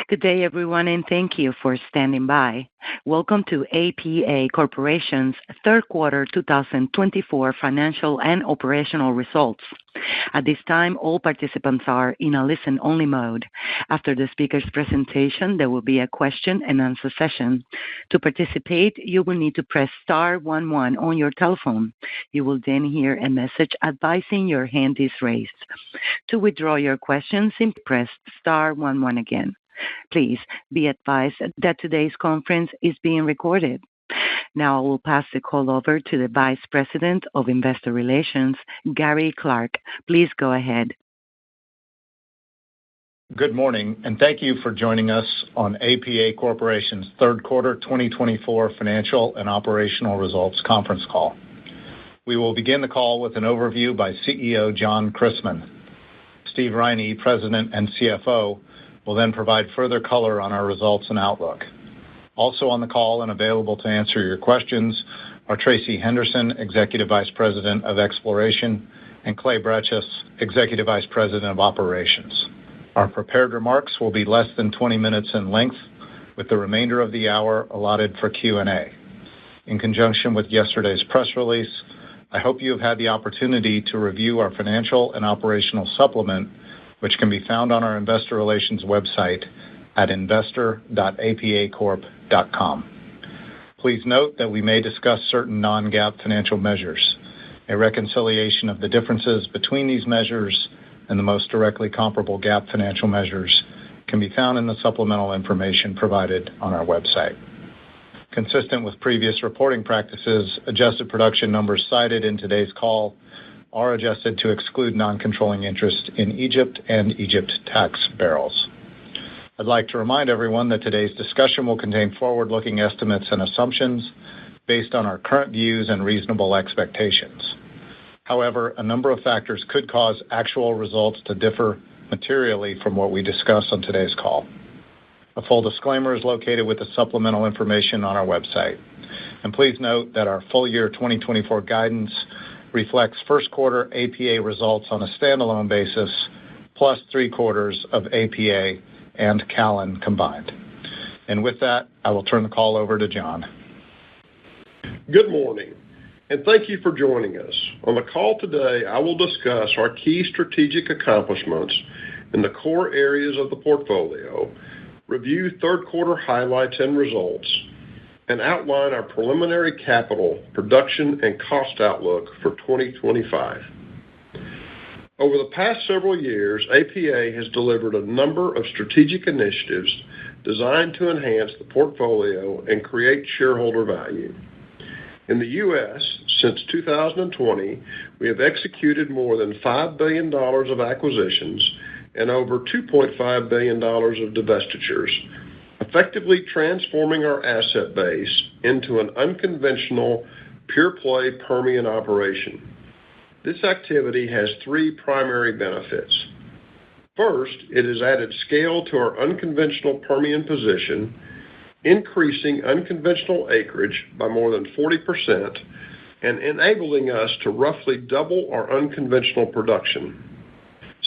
Good day, everyone, and thank you for standing by. Welcome to APA Corporation's third quarter 2024 financial and operational results. At this time, all participants are in a listen-only mode. After the speaker's presentation, there will be a question-and-answer session. To participate, you will need to press star 11 on your telephone. You will then hear a message advising your hand is raised. To withdraw your question, simply press star 11 again. Please be advised that today's conference is being recorded. Now I will pass the call over to the Vice President of Investor Relations, Gary Clark. Please go ahead. Good morning, and thank you for joining us on APA Corporation's third quarter 2024 financial and operational results conference call. We will begin the call with an overview by CEO John Christmann. Steve Riney, President and CFO, will then provide further color on our results and outlook. Also on the call and available to answer your questions are Tracy Henderson, Executive Vice President of Exploration, and Clay Bretches, Executive Vice President of Operations. Our prepared remarks will be less than 20 minutes in length, with the remainder of the hour allotted for Q&A. In conjunction with yesterday's press release, I hope you have had the opportunity to review our financial and operational supplement, which can be found on our investor relations website at investor.apacorp.com. Please note that we may discuss certain non-GAAP financial measures. A reconciliation of the differences between these measures and the most directly comparable GAAP financial measures can be found in the supplemental information provided on our website. Consistent with previous reporting practices, adjusted production numbers cited in today's call are adjusted to exclude non-controlling interest in Egypt and Egypt tax barrels. I'd like to remind everyone that today's discussion will contain forward-looking estimates and assumptions based on our current views and reasonable expectations. However, a number of factors could cause actual results to differ materially from what we discuss on today's call. A full disclaimer is located with the supplemental information on our website. And please note that our full year 2024 guidance reflects first quarter APA results on a standalone basis, plus 3 quarters of APA and Callon combined. And with that, I will turn the call over to John. Good morning, and thank you for joining us. On the call today, I will discuss our key strategic accomplishments in the core areas of the portfolio, review third quarter highlights and results, and outline our preliminary capital, production, and cost outlook for 2025. Over the past several years, APA has delivered a number of strategic initiatives designed to enhance the portfolio and create shareholder value. In the U.S., since 2020, we have executed more than $5 billion of acquisitions and over $2.5 billion of divestitures, effectively transforming our asset base into an unconventional, pure-play Permian operation. This activity has 3 primary benefits. First, it has added scale to our unconventional Permian position, increasing unconventional acreage by more than 40% and enabling us to roughly double our unconventional production.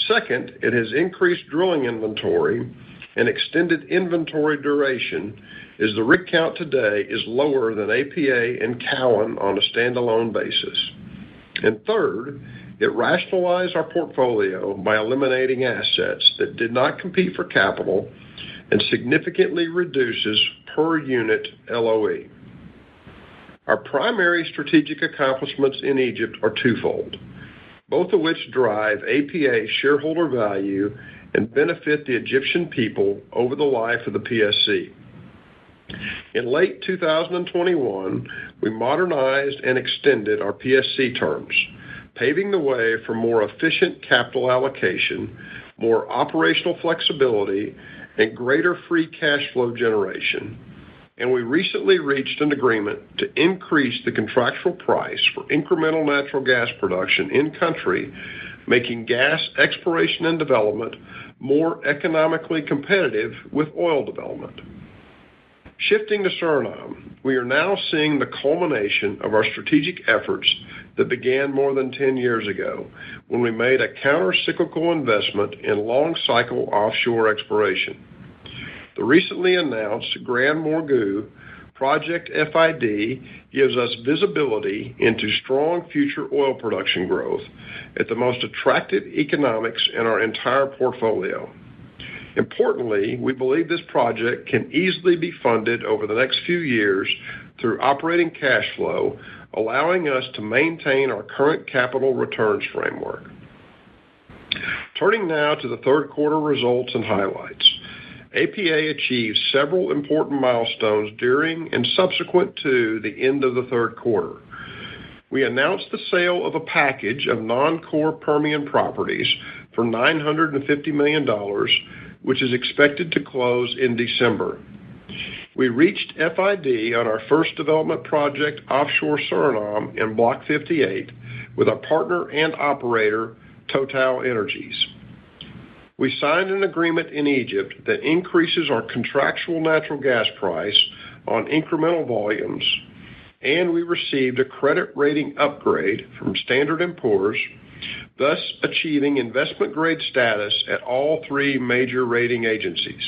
Second, it has increased drilling inventory and extended inventory duration, as the rig count today is lower than APA and Callon on a standalone basis. And third, it rationalized our portfolio by eliminating assets that did not compete for capital and significantly reduces per unit LOE. Our primary strategic accomplishments in Egypt are twofold, both of which drive APA shareholder value and benefit the Egyptian people over the life of the PSC. In late 2021, we modernized and extended our PSC terms, paving the way for more efficient capital allocation, more operational flexibility, and greater free cash flow generation. And we recently reached an agreement to increase the contractual price for incremental natural gas production in country, making gas exploration and development more economically competitive with oil development. Shifting to Suriname, we are now seeing the culmination of our strategic efforts that began more than 10 years ago when we made a counter-cyclical investment in long-cycle offshore exploration. The The recently announced Grand Morgu project FID gives us visibility into strong future oil production growth at the most attractive economics in our entire portfolio. Importantly, we believe this project can easily be funded over the next few years through operating cash flow, allowing us to maintain our current capital returns framework. Turning now to the third quarter results and highlights. APA achieved several important milestones during and subsequent to the end of the third quarter. We announced the sale of a package of non-core Permian properties for $950 million, which is expected to close in December. We reached FID on our first development project offshore Suriname in Block 58 with our partner and operator, TotalEnergies. We signed an agreement in Egypt that increases our contractual natural gas price on incremental volumes, and we received a credit rating upgrade from Standard & Poor's, thus achieving investment-grade status at all three major rating agencies.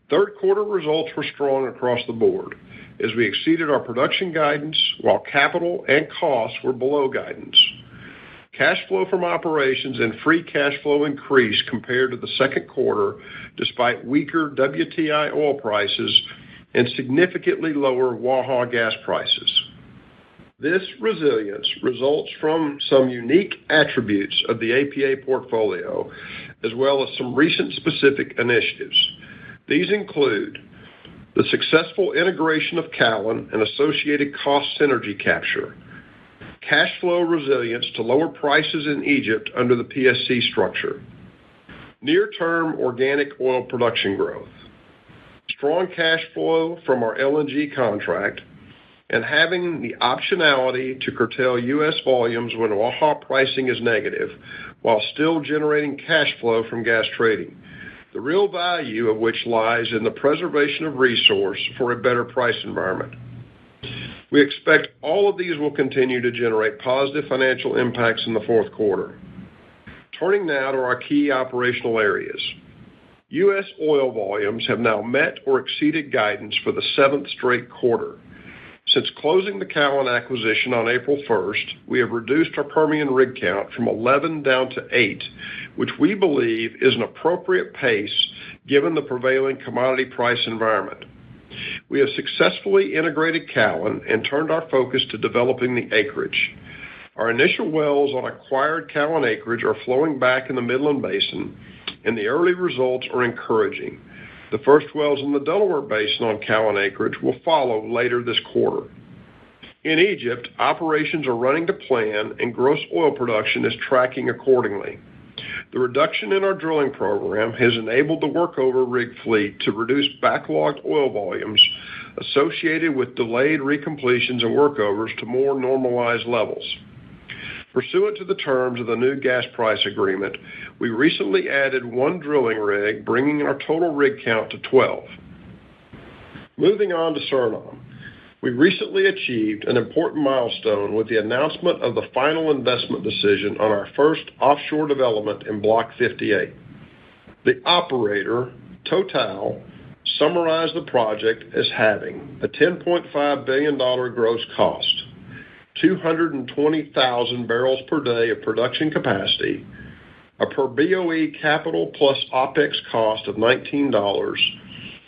Third quarter results were strong across the board as we exceeded our production guidance while capital and costs were below guidance. Cash flow from operations and free cash flow increased compared to the second quarter despite weaker WTI oil prices and significantly lower Waha gas prices. This resilience results from some unique attributes of the APA portfolio as well as some recent specific initiatives. These include the successful integration of Callon and associated cost synergy capture, cash flow resilience to lower prices in Egypt under the PSC structure, near-term organic oil production growth, strong cash flow from our LNG contract, and having the optionality to curtail U.S. volumes when Waha pricing is negative while still generating cash flow from gas trading, the real value of which lies in the preservation of resource for a better price environment. We expect all of these will continue to generate positive financial impacts in the fourth quarter. Turning now to our key operational areas. U.S. oil volumes have now met or exceeded guidance for the seventh straight quarter. Since closing the Callon acquisition on April 1st, we have reduced our Permian rig count from 11 down to 8, which we believe is an appropriate pace given the prevailing commodity price environment. We have successfully integrated Callon and turned our focus to developing the acreage. Our initial wells on acquired Callon acreage are flowing back in the Midland Basin, and the early results are encouraging. The first wells in the Delaware Basin on Callon acreage will follow later this quarter. In Egypt, operations are running to plan and gross oil production is tracking accordingly. The reduction in our drilling program has enabled the workover rig fleet to reduce backlogged oil volumes associated with delayed recompletions and workovers to more normalized levels. Pursuant to the terms of the new gas price agreement, we recently added one drilling rig, bringing our total rig count to 12. Moving on to Suriname. We recently achieved an important milestone with the announcement of the final investment decision on our first offshore development in Block 58. The operator, Total, summarized the project as having a $10.5 billion gross cost, 220,000 barrels per day of production capacity, a per BOE capital plus OPEX cost of $19,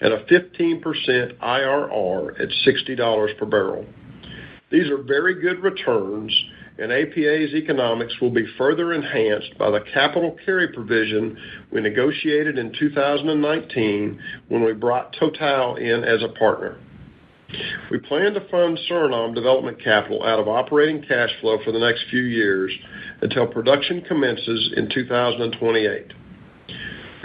and a 15% IRR at $60 per barrel. These are very good returns, and APA's economics will be further enhanced by the capital carry provision we negotiated in 2019 when we brought Total in as a partner. We plan to fund Suriname development capital out of operating cash flow for the next few years until production commences in 2028.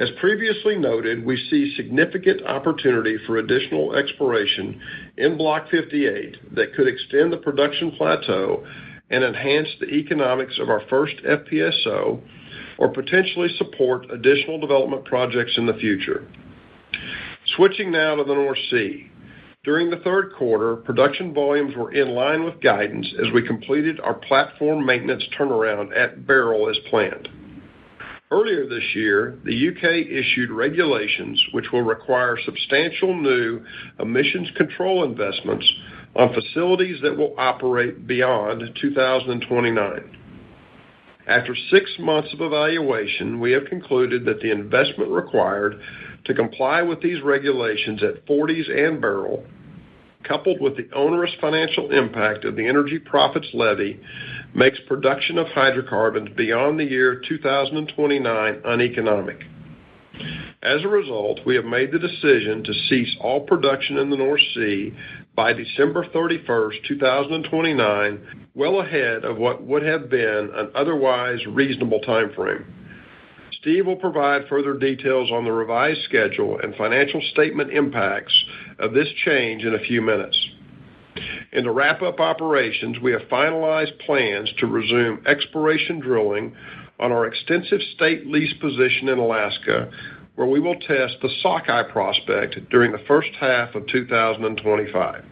As previously noted, we see significant opportunity for additional exploration in Block 58 that could extend the production plateau and enhance the economics of our first FPSO or potentially support additional development projects in the future. Switching now to the North Sea. During the third quarter, production volumes were in line with guidance as we completed our platform maintenance turnaround at Beryl as planned. Earlier this year, the UK issued regulations which will require substantial new emissions control investments on facilities that will operate beyond 2029. After 6 months of evaluation, we have concluded that the investment required to comply with these regulations at Forties and Beryl, coupled with the onerous financial impact of the Energy Profits Levy, makes production of hydrocarbons beyond the year 2029 uneconomic. As a result, we have made the decision to cease all production in the North Sea by December 31st, 2029, well ahead of what would have been an otherwise reasonable time frame. Steve will provide further details on the revised schedule and financial statement impacts of this change in a few minutes. And to wrap up operations, we have finalized plans to resume exploration drilling on our extensive state lease position in Alaska, where we will test the Sockeye prospect during the first half of 2025.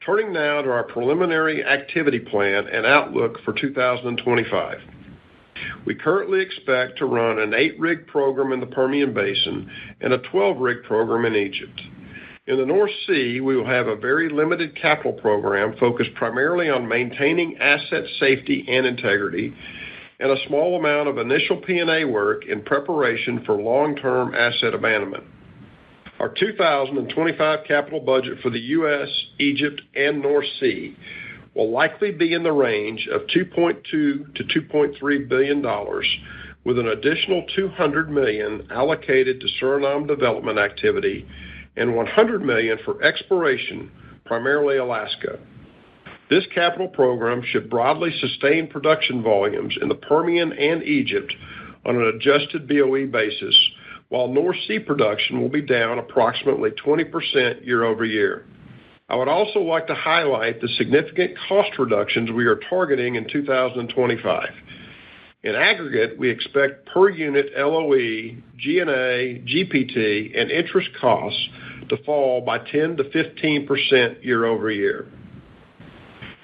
Turning now to our preliminary activity plan and outlook for 2025. We currently expect to run an 8-rig program in the Permian Basin and a 12-rig program in Egypt. In the North Sea, we will have a very limited capital program focused primarily on maintaining asset safety and integrity, and a small amount of initial P&A work in preparation for long-term asset abandonment. Our 2025 capital budget for the U.S., Egypt, and North Sea will likely be in the range of $2.2 to $2.3 billion, with an additional $200 million allocated to Suriname development activity and $100 million for exploration, primarily Alaska. This capital program should broadly sustain production volumes in the Permian and Egypt on an adjusted BOE basis, while North Sea production will be down approximately 20% year over year. I would also like to highlight the significant cost reductions we are targeting in 2025. In aggregate, we expect per unit LOE, G&A, GPT, and interest costs to fall by 10 to 15% year over year.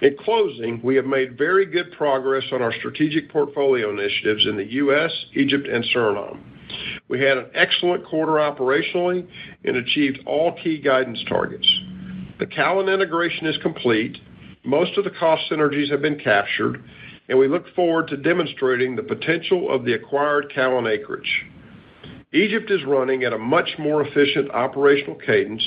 In closing, we have made very good progress on our strategic portfolio initiatives in the U.S., Egypt, and Suriname. We had an excellent quarter operationally and achieved all key guidance targets. The Callon integration is complete, most of the cost synergies have been captured, and we look forward to demonstrating the potential of the acquired Callon acreage. Egypt is running at a much more efficient operational cadence,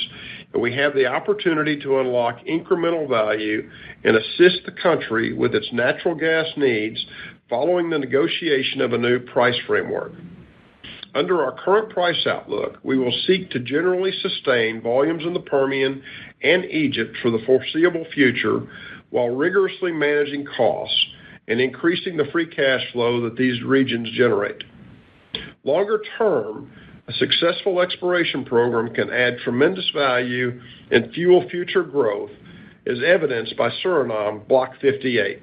and we have the opportunity to unlock incremental value and assist the country with its natural gas needs following the negotiation of a new price framework. Under our current price outlook, we will seek to generally sustain volumes in the Permian and Egypt for the foreseeable future while rigorously managing costs and increasing the free cash flow that these regions generate. Longer term, a successful exploration program can add tremendous value and fuel future growth, as evidenced by Suriname Block 58.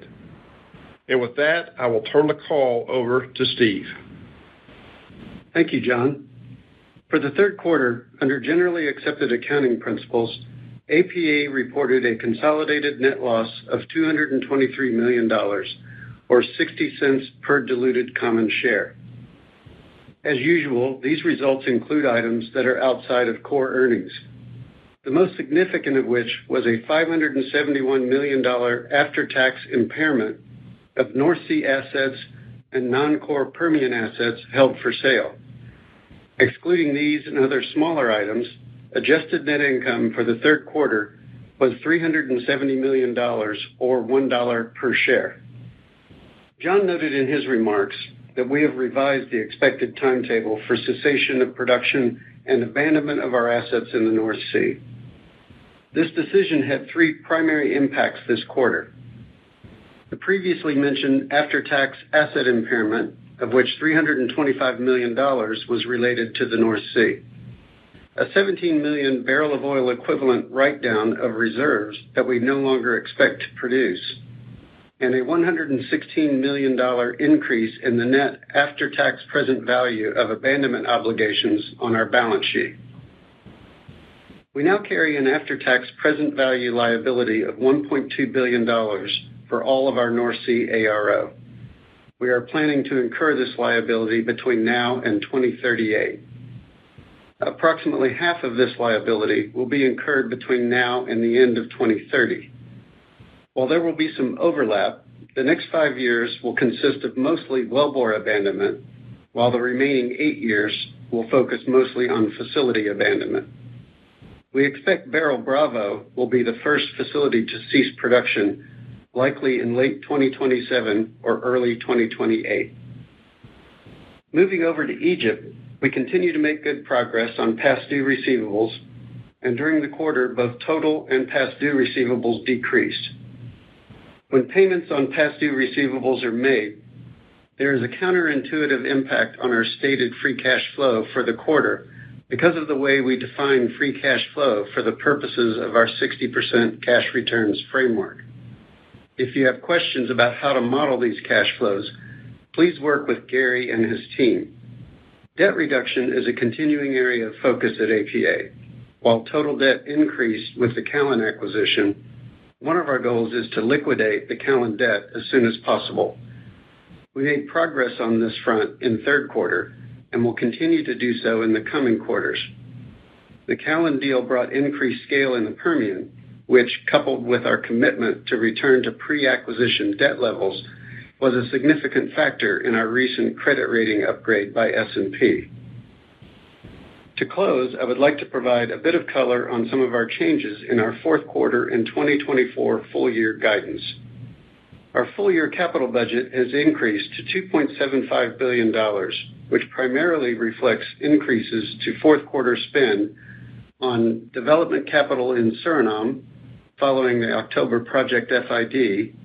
And with that, I will turn the call over to Steve. Thank you, John. For the third quarter, under generally accepted accounting principles, APA reported a consolidated net loss of $223 million, or 60 cents per diluted common share. As usual, these results include items that are outside of core earnings, the most significant of which was a $571 million after-tax impairment of North Sea assets and non-core Permian assets held for sale. Excluding these and other smaller items, adjusted net income for the third quarter was $370 million, or $1 per share. John noted in his remarks that we have revised the expected timetable for cessation of production and abandonment of our assets in the North Sea. This decision had three primary impacts this quarter. The previously mentioned after-tax asset impairment, of which $325 million was related to the North Sea, a 17 million barrel of oil equivalent write-down of reserves that we no longer expect to produce, and a $116 million increase in the net after-tax present value of abandonment obligations on our balance sheet. We now carry an after-tax present value liability of $1.2 billion for all of our North Sea ARO. we are planning to incur this liability between now and 2038. Approximately half of this liability will be incurred between now and the end of 2030. While there will be some overlap, the next 5 years will consist of mostly wellbore abandonment, while the remaining 8 years will focus mostly on facility abandonment. We expect Beryl Bravo will be the first facility to cease production, likely in late 2027 or early 2028. Moving over to Egypt, we continue to make good progress on past due receivables, and during the quarter, both total and past due receivables decreased. When payments on past due receivables are made, there is a counterintuitive impact on our stated free cash flow for the quarter because of the way we define free cash flow for the purposes of our 60% cash returns framework. If you have questions about how to model these cash flows, please work with Gary and his team. Debt reduction is a continuing area of focus at APA. While total debt increased with the Callan acquisition, one of our goals is to liquidate the Callan debt as soon as possible. We made progress on this front in third quarter and will continue to do so in the coming quarters. The Callan deal brought increased scale in the Permian, which, coupled with our commitment to return to pre-acquisition debt levels, was a significant factor in our recent credit rating upgrade by S&P. To close, I would like to provide a bit of color on some of our changes in our fourth quarter and 2024 full-year guidance. Our full-year capital budget has increased to $2.75 billion, which primarily reflects increases to fourth quarter spend on development capital in Suriname, following the October project FID,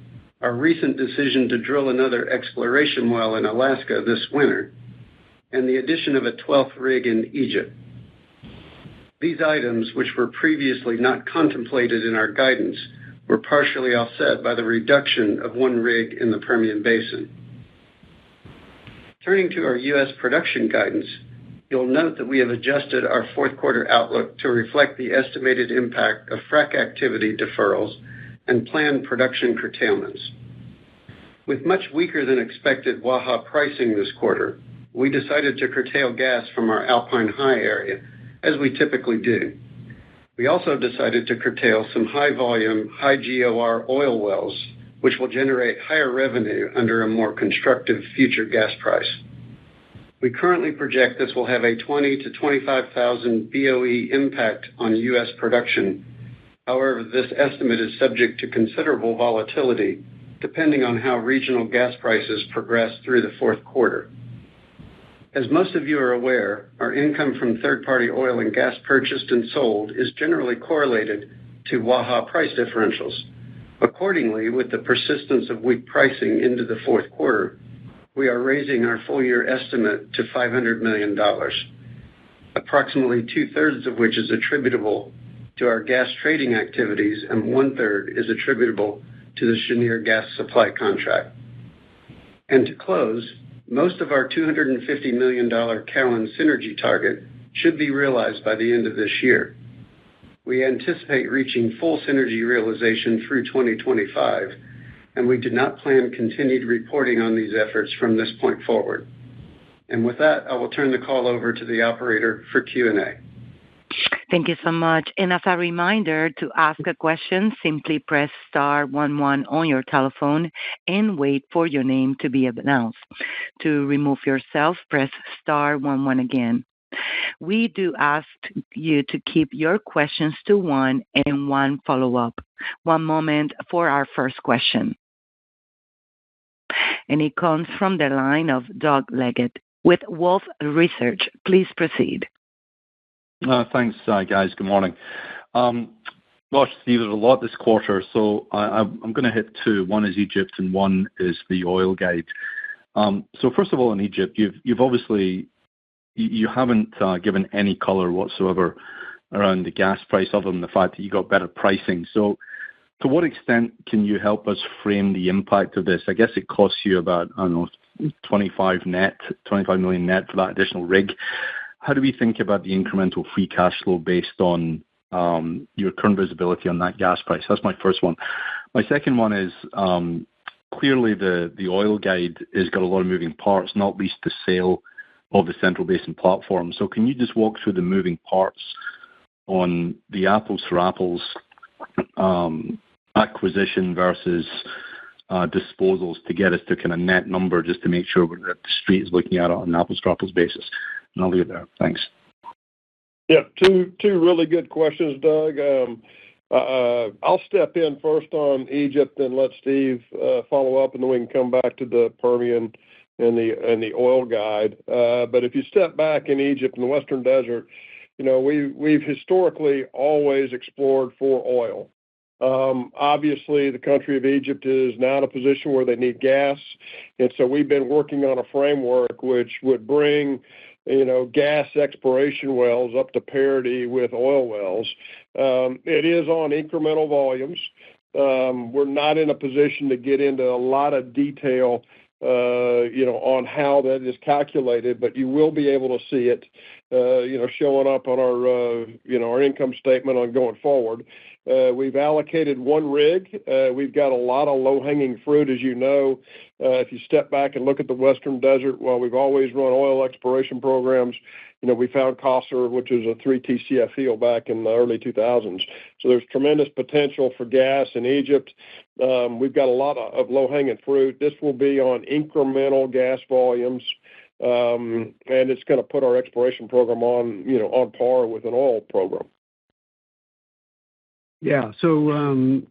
our recent decision to drill another exploration well in Alaska this winter, and the addition of a 12th rig in Egypt. These items, which were previously not contemplated in our guidance, were partially offset by the reduction of one rig in the Permian Basin. Turning to our U.S. production guidance, you'll note that we have adjusted our fourth quarter outlook to reflect the estimated impact of frac activity deferrals and planned production curtailments. With much weaker than expected Waha pricing this quarter, we decided to curtail gas from our Alpine High area, as we typically do. We also decided to curtail some high-volume, high GOR oil wells, which will generate higher revenue under a more constructive future gas price. We currently project this will have a 20,000 to 25,000 BOE impact on U.S. production. However, this estimate is subject to considerable volatility, depending on how regional gas prices progress through the fourth quarter. As most of you are aware, our income from third-party oil and gas purchased and sold is generally correlated to Waha price differentials. Accordingly, with the persistence of weak pricing into the fourth quarter, we are raising our full-year estimate to $500 million, approximately two-thirds of which is attributable to our gas trading activities and one-third is attributable to the Cheniere gas supply contract. And to close, most of our $250 million Callan synergy target should be realized by the end of this year. We anticipate reaching full synergy realization through 2025, and we do not plan continued reporting on these efforts from this point forward. And with that, I will turn the call over to the operator for Q&A. Thank you so much. And as a reminder, to ask a question, simply press star 11 on your telephone and wait for your name to be announced. To remove yourself, press star 11 again. We do ask you to keep your questions to one and one follow-up. One moment for our first question. And it comes from the line of Doug Leggett with Wolfe Research. Please proceed. Thanks, guys. Good morning. Gosh, Steve, there's a lot this quarter, so I'm going to hit two. One is Egypt and one is the oil guide. So first of all, in Egypt, you've obviously, you haven't given any color whatsoever around the gas price other than the fact that you got better pricing. So to what extent can you help us frame the impact of this? I guess it costs you about, I don't know, 25 million net for that additional rig. How do we think about the incremental free cash flow based on your current visibility on that gas price? That's my first one. My second one is clearly the oil guide has got a lot of moving parts, not least the sale of the Central Basin Platform. So can you just walk through the moving parts on the apples for apples acquisition versus disposals to get us to kind of net number, just to make sure that the street is looking at it on an apples for apples basis? And I'll leave it there. Thanks. Yeah, two really good questions, Doug. I'll step in first on Egypt and let Steve follow up, and then we can come back to the Permian and the oil guide. But if you step back in Egypt in the Western Desert, we've historically always explored for oil. Obviously, the country of Egypt is now in a position where they need gas, and so we've been working on a framework which would bring gas exploration wells up to parity with oil wells. It is on incremental volumes. We're not in a position to get into a lot of detail, on how that is calculated, but you will be able to see it, showing up on our income statement on going forward. We've allocated one rig. We've got a lot of low-hanging fruit, as you know. If you step back and look at the Western Desert, while we've always run oil exploration programs, we found Qasr, which is a 3 TCF field back in the early 2000s. So there's tremendous potential for gas in Egypt. We've got a lot of low-hanging fruit. This will be on incremental gas volumes, and it's going to put our exploration program on par with an oil program. Yeah. So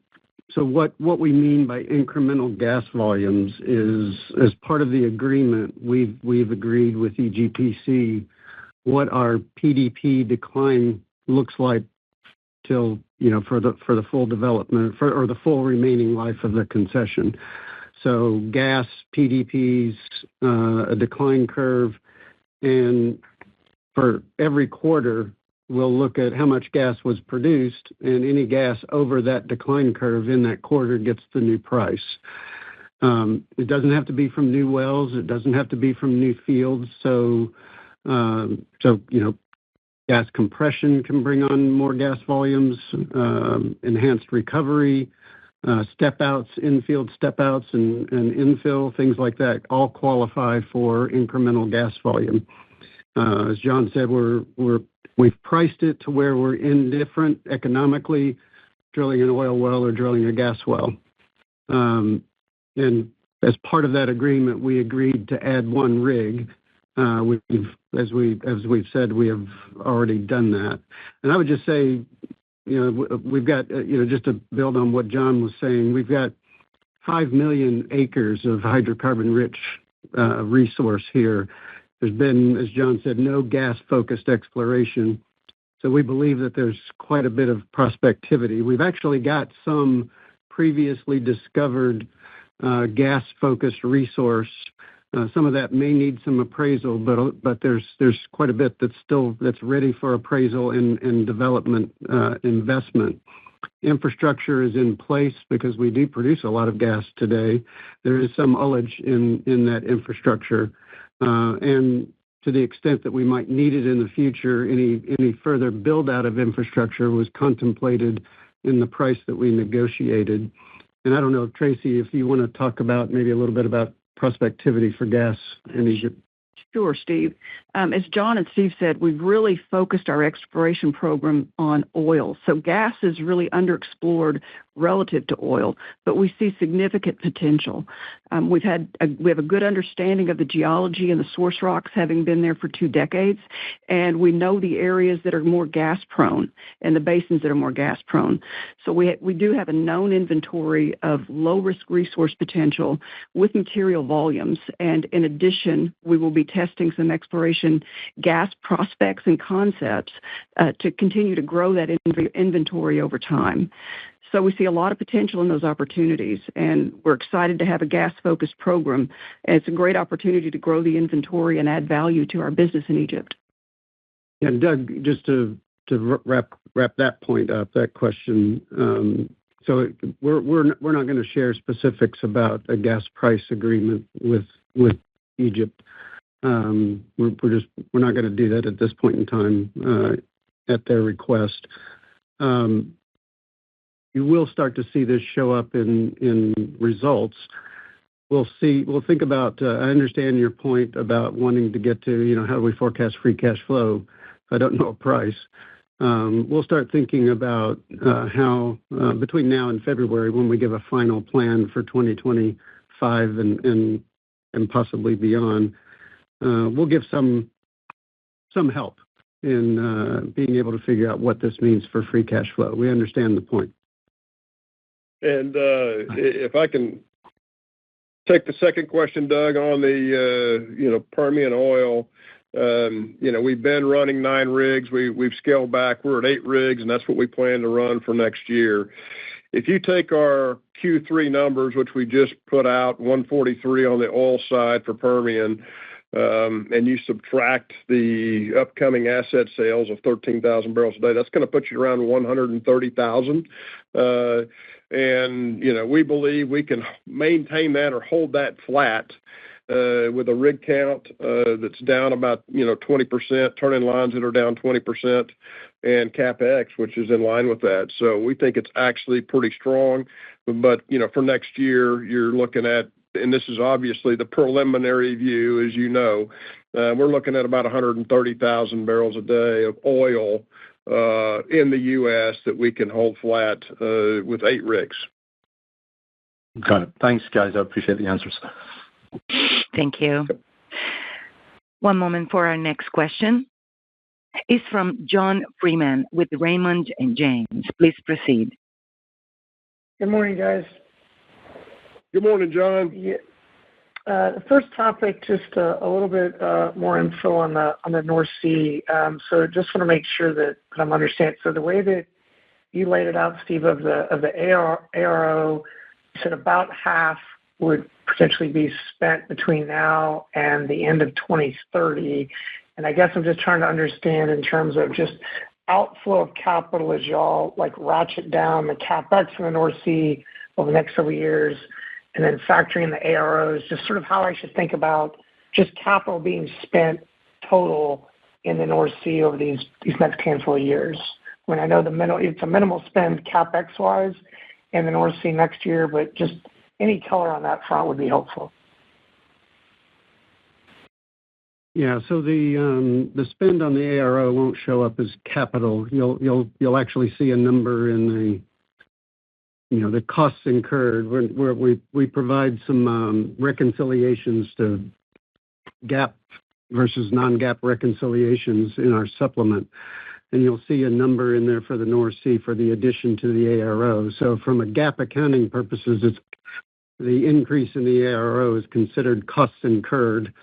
what we mean by incremental gas volumes is, as part of the agreement, we've agreed with EGPC what our PDP decline looks like till for the full development or the full remaining life of the concession. So gas PDPs, a decline curve, and for every quarter we'll look at how much gas was produced, and any gas over that decline curve in that quarter gets the new price. It doesn't have to be from new wells. It doesn't have to be from new fields. So gas compression can bring on more gas volumes, enhanced recovery, step-outs, infield step-outs, and infill, things like that, all qualify for incremental gas volume. As John said, we've priced it to where we're indifferent economically, drilling an oil well or drilling a gas well. And as part of that agreement, we agreed to add one rig. As we've said, we have already done that. And I would just say, we've got, just to build on what John was saying, we've got 5 million acres of hydrocarbon-rich resource here. There's been, as John said, no gas-focused exploration. So we believe that there's quite a bit of prospectivity. We've actually got some previously discovered gas-focused resource. Some of that may need some appraisal, but there's quite a bit that's ready for appraisal and development investment. Infrastructure is in place because we do produce a lot of gas today. There is some ullage in that infrastructure. And to the extent that we might need it in the future, any further build-out of infrastructure was contemplated in the price that we negotiated. And I don't know, Tracy, if you want to talk about maybe a little bit about prospectivity for gas in Egypt. Sure, Steve. As John and Steve said, we've really focused our exploration program on oil. So gas is really underexplored relative to oil, but we see significant potential. We have a good understanding of the geology and the source rocks, having been there for 2 decades, and we know the areas that are more gas prone and the basins that are more gas prone. So we do have a known inventory of low risk resource potential with material volumes, and in addition, we will be testing some exploration gas prospects and concepts to continue to grow that inventory over time. So we see a lot of potential in those opportunities, and we're excited to have a gas-focused program. And it's a great opportunity to grow the inventory and add value to our business in Egypt. And Doug, just to wrap that point up, that question. So we're not going to share specifics about a gas price agreement with Egypt. We're not going to do that at this point in time at their request. You will start to see this show up in results. we'll see. We'll think about. I understand your point about wanting to get to, how do we forecast free cash flow? If I don't know a price. We'll start thinking about how between now and February, when we give a final plan for 2025 and possibly beyond, we'll give some help in being able to figure out what this means for free cash flow. We understand the point. And if I can take the second question, Doug, on the Permian oil. We've been running 9 rigs. We've scaled back. We're at 8 rigs, and that's what we plan to run for next year. If you take our Q3 numbers, which we just put out, 143 on the oil side for Permian, and you subtract the upcoming asset sales of 13,000 barrels a day, that's going to put you around 130,000. And we believe we can maintain that or hold that flat with a rig count that's down about 20%, turn-in lines that are down 20%, and CapEx, which is in line with that. So we think it's actually pretty strong. But for next year, you're looking at, and this is obviously the preliminary view, as you know, we're looking at about 130,000 barrels a day of oil in the U.S. that we can hold flat with 8 rigs. Got it. Thanks, guys. I appreciate the answers. Thank you. One moment for our next question. It's from John Freeman with Raymond James. Please proceed. Good morning, guys. Good morning, John. Yeah. The first topic, just a little bit more info on the North Sea. So just want to make sure that I'm understanding. So the way that you laid it out, Steve, of the ARO, you said about half would potentially be spent between now and the end of 2030. And I guess I'm just trying to understand in terms of just outflow of capital as y'all ratchet down the CapEx in the North Sea over the next several years, and then factoring the AROs, just sort of how I should think about just capital being spent total in the North Sea over these next handful of years. When I know it's a minimal spend CapEx-wise in the North Sea next year, but just any color on that front would be helpful. Yeah, so the spend on the ARO won't show up as capital. You'll actually see a number in the costs incurred, where we provide some reconciliations to GAAP versus non-GAAP reconciliations in our supplement. And you'll see a number in there for the North Sea for the addition to the ARO. So from a GAAP accounting purposes, the increase in the ARO is considered costs incurred,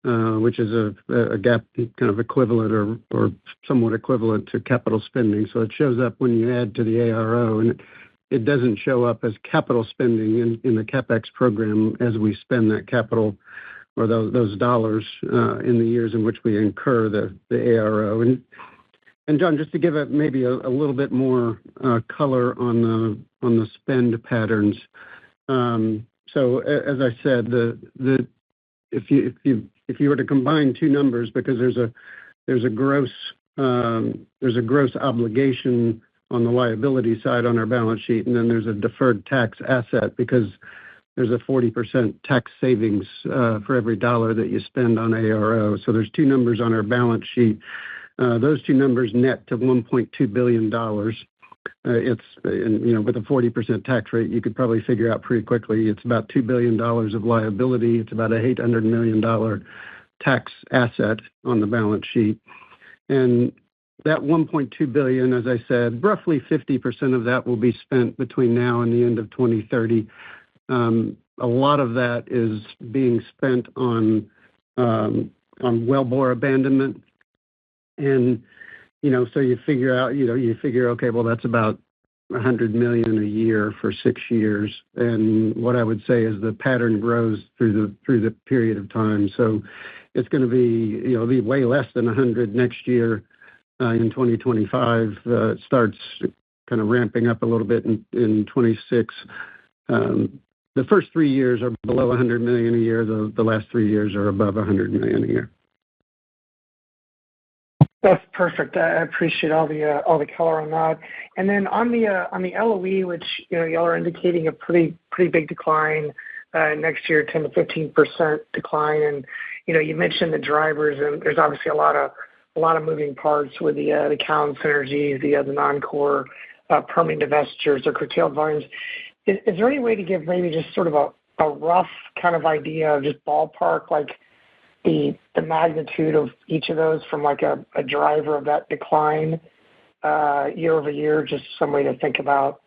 which is a GAAP kind of equivalent or somewhat equivalent to capital spending. So it shows up when you add to the ARO, and it doesn't show up as capital spending in the CapEx program as we spend that capital or those dollars in the years in which we incur the ARO. And John, just to give it maybe a little bit more color on the spend patterns. So as I said, if you were to combine two numbers, because there's a gross obligation on the liability side on our balance sheet, and then there's a deferred tax asset because there's a 40% tax savings for every dollar that you spend on ARO. So there's two numbers on our balance sheet. Those two numbers net to $1.2 billion. With a 40% tax rate, you could probably figure out pretty quickly it's about $2 billion of liability. It's about a $800 million tax asset on the balance sheet. And that $1.2 billion, as I said, roughly 50% of that will be spent between now and the end of 2030. A lot of that is being spent on wellbore abandonment. And, so you figure, okay, well, that's about $100 million a year for 6 years. And what I would say is the pattern grows through the period of time. So it's going to be, be way less than 100 next year. In 2025, it starts kind of ramping up a little bit in 26. The first 3 years are below 100 million a year. The last 3 years are above 100 million a year. That's perfect. I appreciate all the color on that. And then on the LOE, which y'all are indicating a pretty big decline next year, 10 to 15% decline. And you mentioned the drivers, and there's obviously a lot of moving parts with the Callon synergies, the non-core Permian divestitures or curtailed volumes. Is there any way to give maybe just sort of a rough kind of idea of just ballpark, like the magnitude of each of those from like a driver of that decline year over year? Just some way to think about.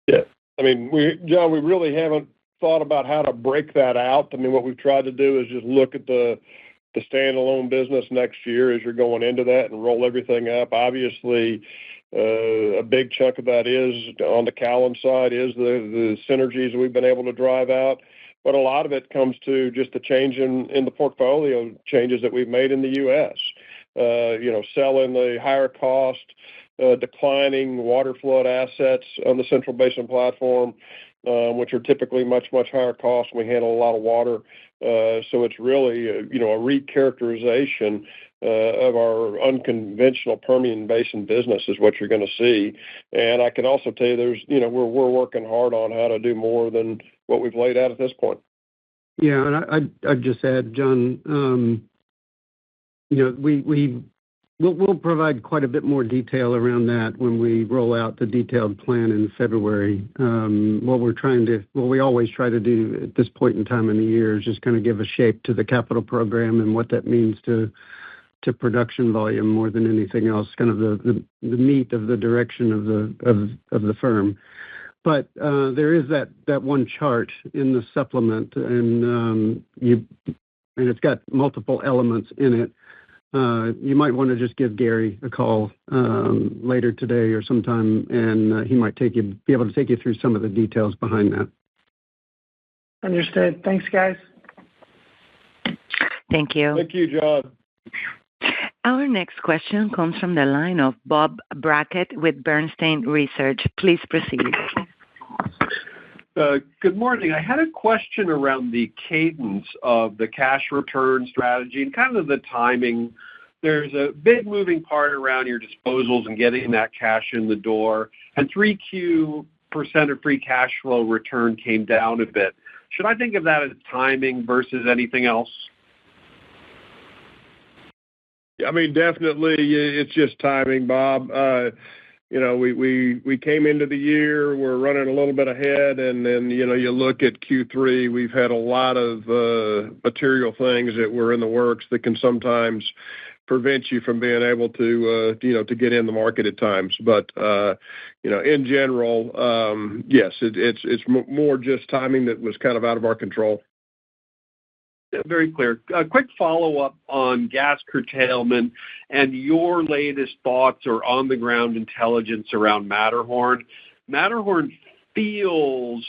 Yeah. I mean, John, we really haven't thought about how to break that out. I mean, what we've tried to do is just look at the standalone business next year as you're going into that and roll everything up. Obviously, a big chunk of that is on the Callon side is the synergies we've been able to drive out. But a lot of it comes to just the change in the portfolio changes that we've made in the U.S. Selling the higher cost, declining water flood assets on the Central Basin Platform, which are typically much, much higher cost. We handle a lot of water. So it's really, a recharacterization of our unconventional Permian Basin business is what you're going to see. And I can also tell you we're working hard on how to do more than what we've laid out at this point. Yeah, and I'd just add, John, we'll provide quite a bit more detail around that when we roll out the detailed plan in February. What we always try to do at this point in time in the year is just kind of give a shape to the capital program and what that means to production volume more than anything else, kind of the meat of the direction of the firm. But there is that one chart in the supplement, and it's got multiple elements in it. You might want to just give Gary a call later today or sometime, and he might be able to take you through some of the details behind that. Understood. Thanks, guys. Thank you. Thank you, John. Our next question comes from the line of Bob Brackett with Bernstein Research. Please proceed. Good morning. I had a question around the cadence of the cash return strategy and kind of the timing. There's a big moving part around your disposals and getting that cash in the door, and 3Q % of free cash flow return came down a bit. Should I think of that as timing versus anything else? I mean, definitely, it's just timing, Bob. We came into the year, we're running a little bit ahead, and then, you look at Q3, we've had a lot of material things that were in the works that can sometimes prevent you from being able to get in the market at times. But, in general, yes, it's more just timing that was kind of out of our control. Very clear. A quick follow-up on gas curtailment and your latest thoughts or on-the-ground intelligence around Matterhorn. Matterhorn feels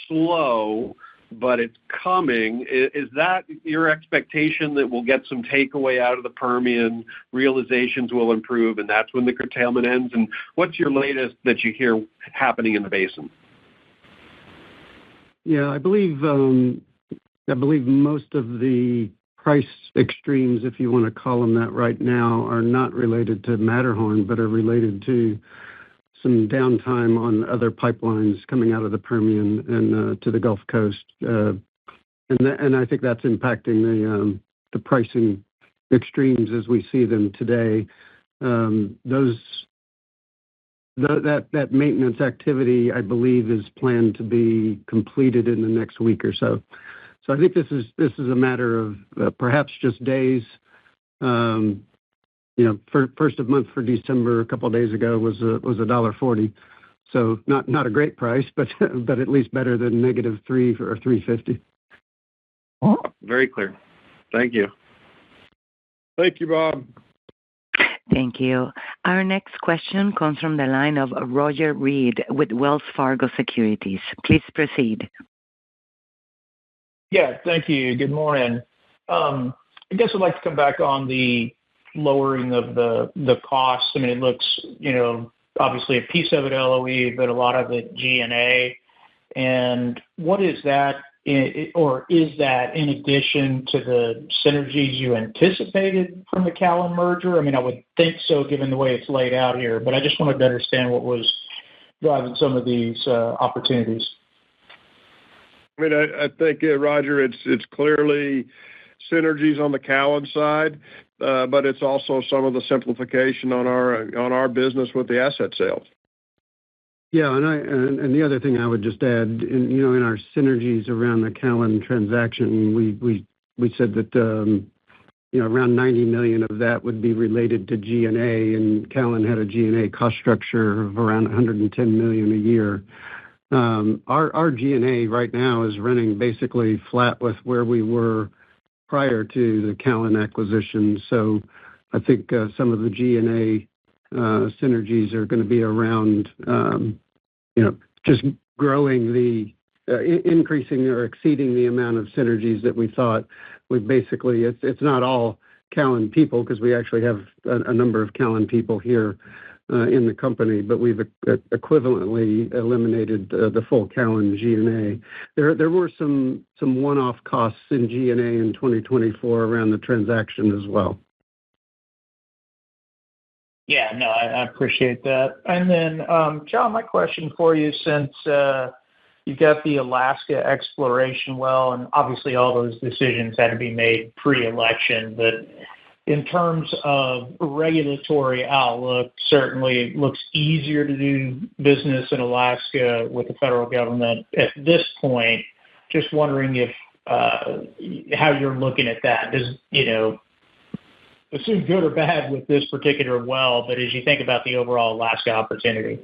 slow, but it's coming. Is that your expectation that we'll get some takeaway out of the Permian, realizations will improve, and that's when the curtailment ends? And what's your latest that you hear happening in the basin? Yeah, I believe most of the price extremes, if you want to call them that right now, are not related to Matterhorn, but are related to some downtime on other pipelines coming out of the Permian and to the Gulf Coast. And I think that's impacting the pricing extremes as we see them today. That maintenance activity, I believe, is planned to be completed in the next week or so. So I think this is a matter of perhaps just days. First of month for December a couple of days ago was $1.40, so not a great price, but at least better than -3 or $3.50. Very clear. Thank you. Thank you, Bob. Thank you. Our next question comes from the line of Roger Reed with Wells Fargo Securities. Please proceed. Yeah, thank you. Good morning. I guess I'd like to come back on the lowering of the costs. I mean, it looks, obviously a piece of it LOE, but a lot of it G&A. And what is that, or is that in addition to the synergies you anticipated from the Callon merger? I mean, I would think so, given the way it's laid out here, but I just wanted to understand what was driving some of these opportunities? I mean, I think, Roger, it's clearly synergies on the Cowan side, but it's also some of the simplification on our business with the asset sales. Yeah, and the other thing I would just add, in our synergies around the Cowan transaction, we said that around $90 million of that would be related to G&A, and Cowan had a G&A cost structure of around $110 million a year. Our G&A right now is running basically flat with where we were prior to the Cowan acquisition. So I think some of the G&A synergies are going to be around, just growing increasing or exceeding the amount of synergies that we thought. It's not all Cowan people, because we actually have a number of Cowan people here in the company, but we've equivalently eliminated the full Cowan G&A. There were some one-off costs in G&A in 2024 around the transaction as well. Yeah, no, I appreciate that. And then, John, my question for you, since you've got the Alaska exploration well, and obviously all those decisions had to be made pre-election, but in terms of regulatory outlook, certainly it looks easier to do business in Alaska with the federal government at this point. Just wondering if how you're looking at that. Does, assume good or bad with this particular well, but as you think about the overall Alaska opportunity.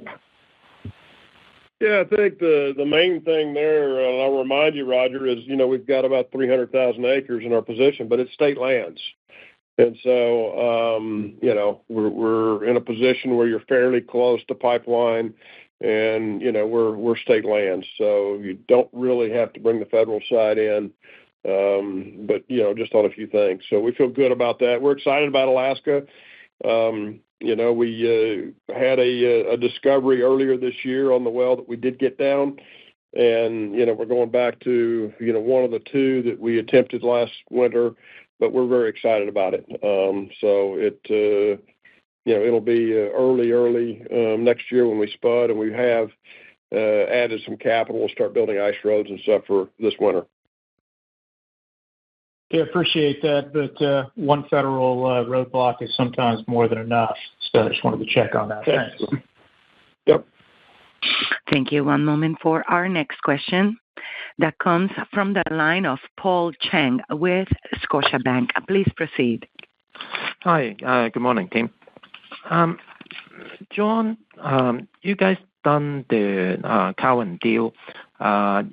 Yeah, I think the main thing there, and I'll remind you, Roger, is, we've got about 300,000 acres in our position, but it's state lands. And so, we're in a position where you're fairly close to pipeline, and, we're state lands. So you don't really have to bring the federal side in, but, just on a few things. So we feel good about that. We're excited about Alaska. We had a discovery earlier this year on the well that we did get down. And, we're going back to, one of the two that we attempted last winter, but we're very excited about it. So it'll be early next year when we spud, and we have added some capital. We'll start building ice roads and stuff for this winter. Yeah, appreciate that, but one federal roadblock is sometimes more than enough. So I just wanted to check on that. Thanks. Yep. Thank you. One moment for our next question. That comes from the line of Paul Cheng with Scotiabank. Please proceed. Hi. Good morning, team. John, you guys done the Cowan deal,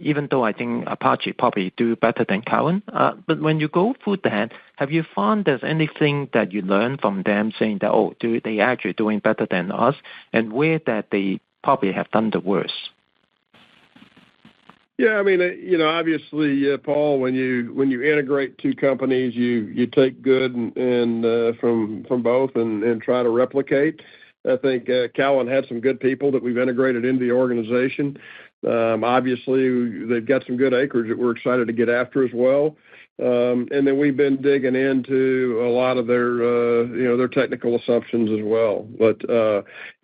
even though I think Apache probably do better than Cowan. But when you go through that, have you found there's anything that you learned from them saying that, they actually doing better than us, and where that they probably have done the worst? Yeah, I mean, obviously, Paul, when you integrate two companies, you take good and from both and try to replicate. I think Cowan had some good people that we've integrated into the organization. Obviously, they've got some good acreage that we're excited to get after as well. And then we've been digging into a lot of their technical assumptions as well. But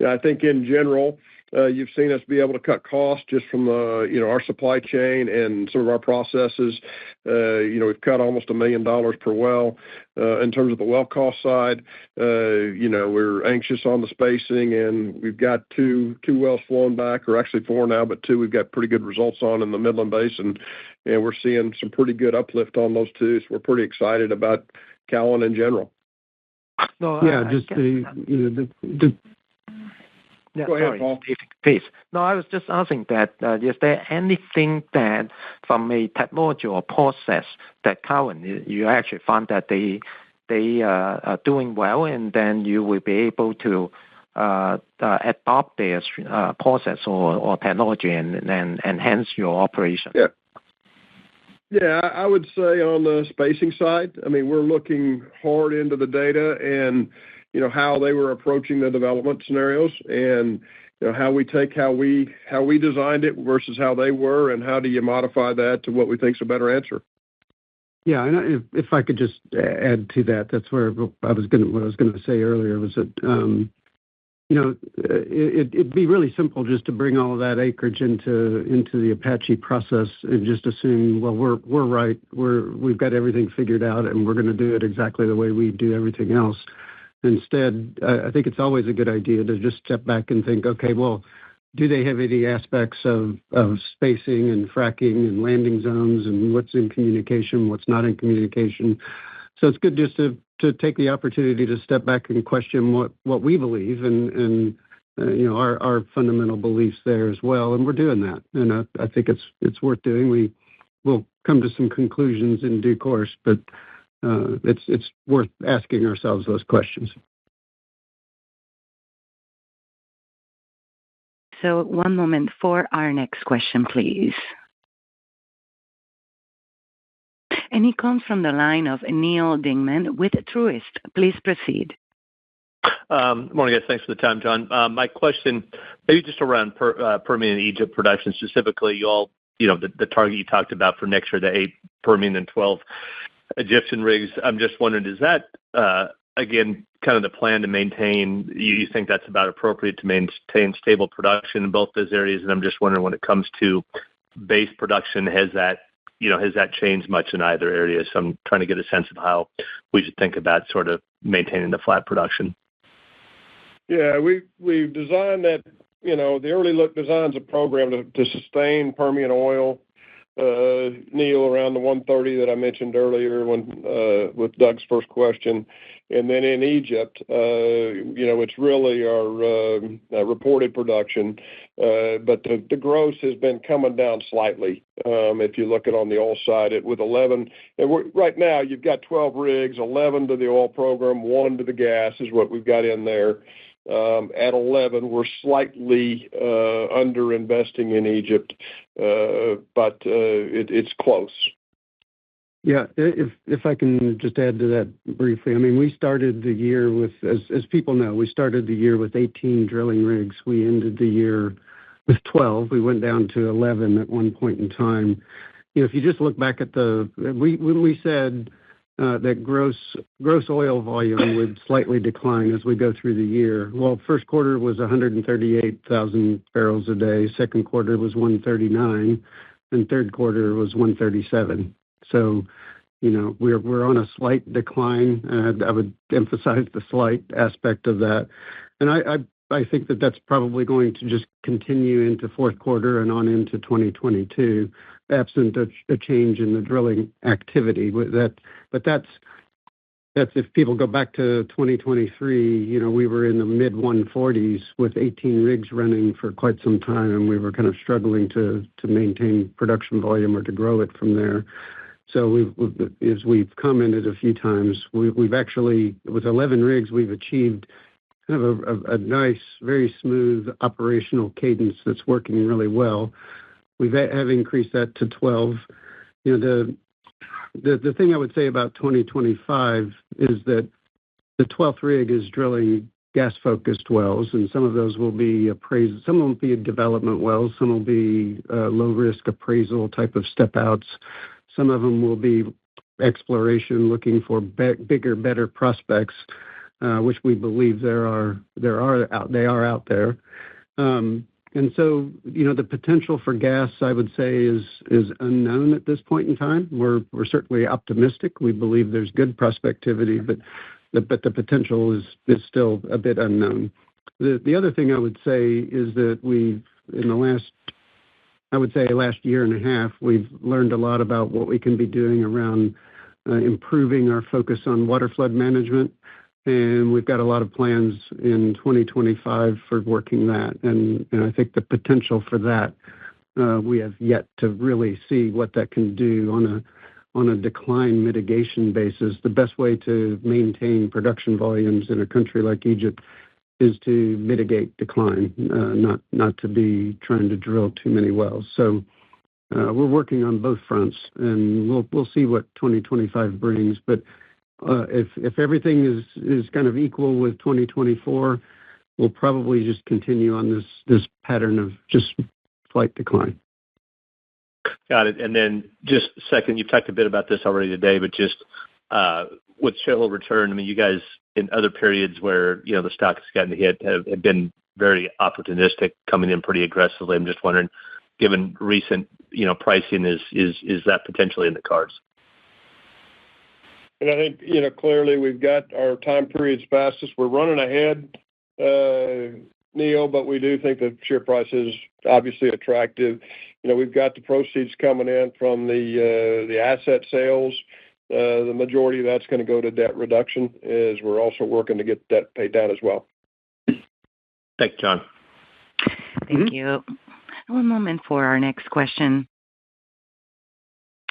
I think in general, you've seen us be able to cut costs just from our supply chain and some of our processes. We've cut almost $1 million per well. In terms of the well cost side, we're anxious on the spacing, and we've got two wells flowing back, or actually 4 now, but 2 we've got pretty good results on in the Midland Basin, and we're seeing some pretty good uplift on those 2. So we're pretty excited about Cowan in general. No, yeah, just Yeah, go ahead, Paul. Please. No, I was just asking that, is there anything that from a technology or process that Cowan, you actually found that they are doing well, and then you will be able to adopt their process or technology and enhance your operation? Yeah. Yeah, I would say on the spacing side, I mean, we're looking hard into the data and how they were approaching the development scenarios, and how we take how we designed it versus how they were, and how do you modify that to what we think is a better answer. Yeah, and if I could just add to that, that's where what I was going to say earlier was that it'd be really simple just to bring all of that acreage into the Apache process and just assume, well, we're right, we've got everything figured out, and we're going to do it exactly the way we do everything else. Instead, I think it's always a good idea to just step back and think, okay, well, do they have any aspects of spacing and fracking and landing zones and what's in communication, what's not in communication? So it's good just to take the opportunity to step back and question what we believe and our fundamental beliefs there as well, and we're doing that. And I think it's worth doing. We will come to some conclusions in due course, but it's worth asking ourselves those questions. So one moment for our next question, please. And it comes from the line of Neal Dingmann with Truist. Please proceed. Morning, guys. Thanks for the time, John. My question, maybe just around Permian and Egypt production specifically. You all, the target you talked about for next year, the 8 Permian and 12 Egyptian rigs. I'm just wondering, is that again kind of the plan to maintain? You think that's about appropriate to maintain stable production in both those areas? And I'm just wondering, when it comes to base production, has that changed much in either area? So I'm trying to get a sense of how we should think about sort of maintaining the flat production. Yeah, we've designed that, the early look designs a program to sustain Permian oil, Neil, around the 130 that I mentioned earlier with Doug's first question. And then in Egypt, it's really our reported production, but the gross has been coming down slightly. If you look at on the oil side, with 11, and right now you've got 12 rigs, 11 to the oil program, 1 to the gas is what we've got in there. At 11, we're slightly under investing in Egypt, but it's close. Yeah, if I can just add to that briefly. I mean, we started the year with, as people know, we started the year with 18 drilling rigs. We ended the year with 12. We went down to 11 at one point in time. If you just look back at when we said that gross oil volume would slightly decline as we go through the year. Well, first quarter was 138,000 barrels a day. Second quarter was 139, and third quarter was 137. So, we're on a slight decline, and I would emphasize the slight aspect of that. And I think that that's probably going to just continue into fourth quarter and on into 2022, absent a change in the drilling activity. But that's if people go back to 2023, we were in the mid 140s with 18 rigs running for quite some time, and we were kind of struggling to maintain production volume or to grow it from there. So as we've commented a few times, we've actually, with 11 rigs, we've achieved kind of a nice, very smooth operational cadence that's working really well. We have increased that to 12. The thing I would say about 2025 is that the 12th rig is drilling gas-focused wells, and some of those will be appraisal, some will be development wells, some will be low-risk appraisal type of step-outs. Some of them will be exploration, looking for bigger, better prospects, which we believe they are out there. And so, the potential for gas, I would say, is unknown at this point in time. We're certainly optimistic. We believe there's good prospectivity, but the potential is still a bit unknown. The other thing I would say is that in the last year and a half, we've learned a lot about what we can be doing around improving our focus on waterflood management. And we've got a lot of plans in 2025 for working that. And I think the potential for that, we have yet to really see what that can do on a decline mitigation basis. The best way to maintain production volumes in a country like Egypt is to mitigate decline, not to be trying to drill too many wells. So we're working on both fronts, and we'll see what 2025 brings. But if everything is kind of equal with 2024, we'll probably just continue on this pattern of just slight decline. Got it. And then just second, you've talked a bit about this already today, but just with shareholder return, I mean, you guys in other periods where, the stock has gotten hit have been very opportunistic, coming in pretty aggressively. I'm just wondering, given recent, pricing, is that potentially in the cards? And I think, clearly we've got our time periods fastest. We're running ahead, Neil, but we do think the share price is obviously attractive. We've got the proceeds coming in from the asset sales. The majority of that's going to go to debt reduction, as we're also working to get debt paid down as well. Thanks, John. Thank you. One moment for our next question.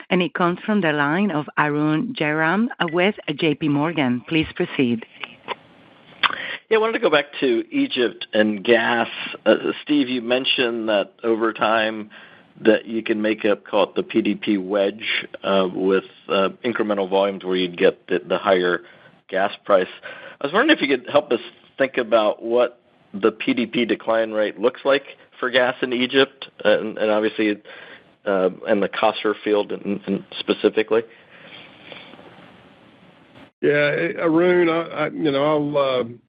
And it comes from the line of Arun Jayaram with J.P. Morgan. Please proceed. Yeah, I wanted to go back to Egypt and gas. Steve, you mentioned that over time that you can make up, call it the PDP wedge, with incremental volumes where you'd get the higher gas price. I was wondering if you could help us think about what the PDP decline rate looks like for gas in Egypt, and obviously, and the Qasr field and specifically. Yeah, Arun,